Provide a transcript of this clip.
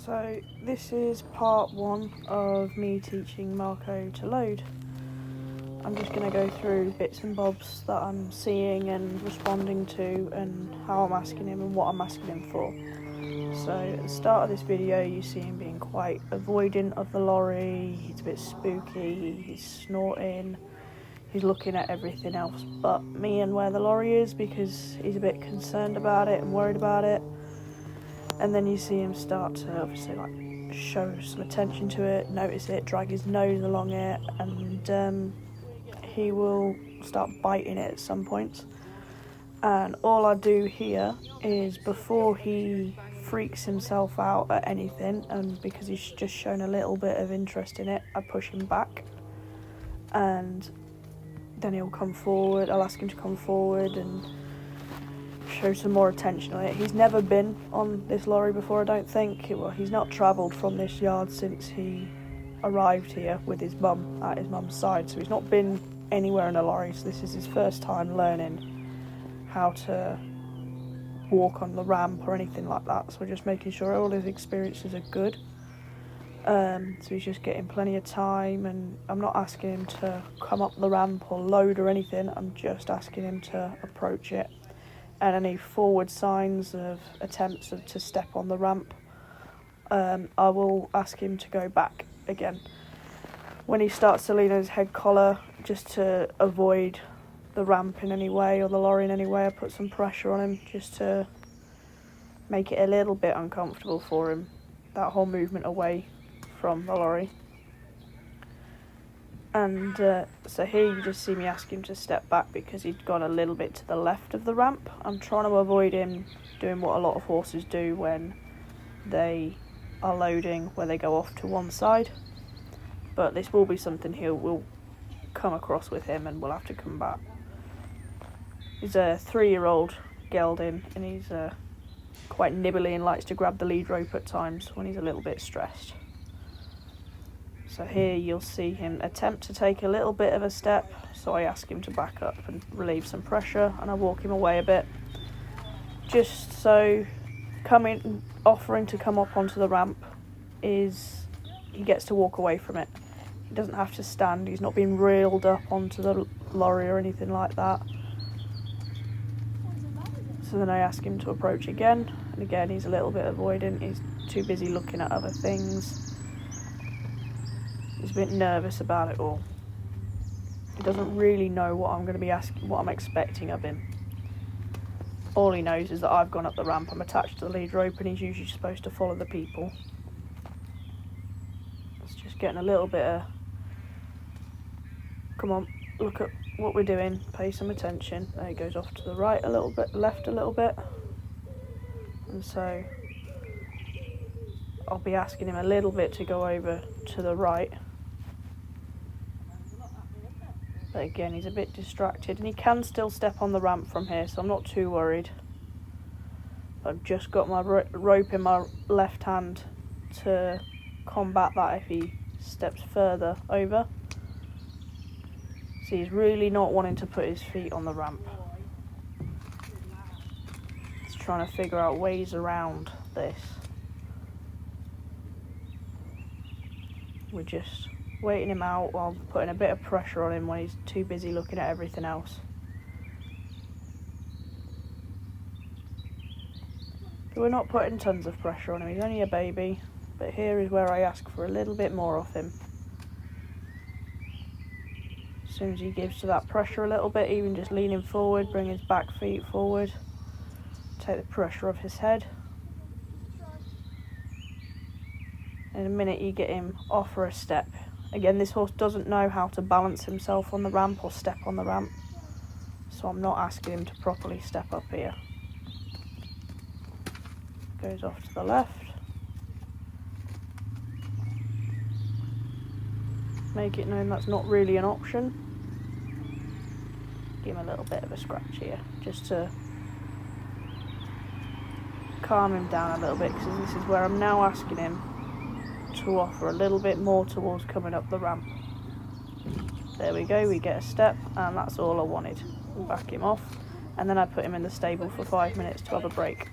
So this is part one of me teaching Marco to load. I'm just going to go through bits and bobs that I'm seeing and responding to, and how I'm asking him and what I'm asking him for. So at the start of this video you see him being quite avoidant of the lorry, he's a bit spooky, he's snorting, he's looking at everything else but me and where the lorry is because he's a bit concerned about it and worried about it. And then you see him start to obviously show some attention to it, notice it, drag his nose along it, and he will start biting it at some points. And all I do here is, before he freaks himself out at anything, and because he's just shown a little bit of interest in it, I push him back, and then he'll come forward. I'll ask him to come forward and show some more attention on it. He's never been on this lorry before, I don't think. Well, he's not travelled from this yard since he arrived here with his mum at his mum's side, so he's not been anywhere in a lorry, so this is his first time learning how to walk on the ramp or anything like that. So we're just making sure all his experiences are good. So he's just getting plenty of time, and I'm not asking him to come up the ramp or load or anything, I'm just asking him to approach it. And any forward signs of attempts to step on the ramp, I will ask him to go back again. When he starts to lean on his head collar, just to avoid the ramp in any way or the lorry in any way, I put some pressure on him just to make it a little bit uncomfortable for him, that whole movement away from the lorry. And so here you just see me ask him to step back because he'd gone a little bit to the left of the ramp. I'm trying to avoid him doing what a lot of horses do when they are loading, where they go off to one side. But this will be something we'll come across with him, and we'll have to come back. He's a 3-year-old gelding, and he's quite nibbly and likes to grab the lead rope at times when he's a little bit stressed. So here you'll see him attempt to take a little bit of a step, so I ask him to back up and relieve some pressure, and I walk him away a bit. Just so offering to come up onto the ramp is, he gets to walk away from it. He doesn't have to stand, he's not being reeled up onto the lorry or anything like that. So then I ask him to approach again, and again he's a little bit avoidant, he's too busy looking at other things. He's a bit nervous about it all. He doesn't really know what I'm going to be asking, what I'm expecting of him. All he knows is that I've gone up the ramp, I'm attached to the lead rope, and he's usually supposed to follow the people. It's just getting a little bit of, come on, look at what we're doing, pay some attention. There he goes off to the right a little bit, left a little bit. And so I'll be asking him a little bit to go over to the right. But again, he's a bit distracted, and he can still step on the ramp from here, so I'm not too worried. I've just got my rope in my left hand to combat that if he steps further over. So he's really not wanting to put his feet on the ramp. He's trying to figure out ways around this. We're just waiting him out while putting a bit of pressure on him when he's too busy looking at everything else. But we're not putting tons of pressure on him, he's only a baby, but here is where I ask for a little bit more of him. As soon as he gives to that pressure a little bit, even just leaning forward, bring his back feet forward, take the pressure off his head. In a minute you get him off for a step. Again, this horse doesn't know how to balance himself on the ramp or step on the ramp, so I'm not asking him to properly step up here. Goes off to the left. Make it known that's not really an option. Give him a little bit of a scratch here, just to calm him down a little bit, because this is where I'm now asking him to offer a little bit more towards coming up the ramp. There we go, we get a step, and that's all I wanted. We'll back him off, and then I put him in the stable for 5 minutes to have a break.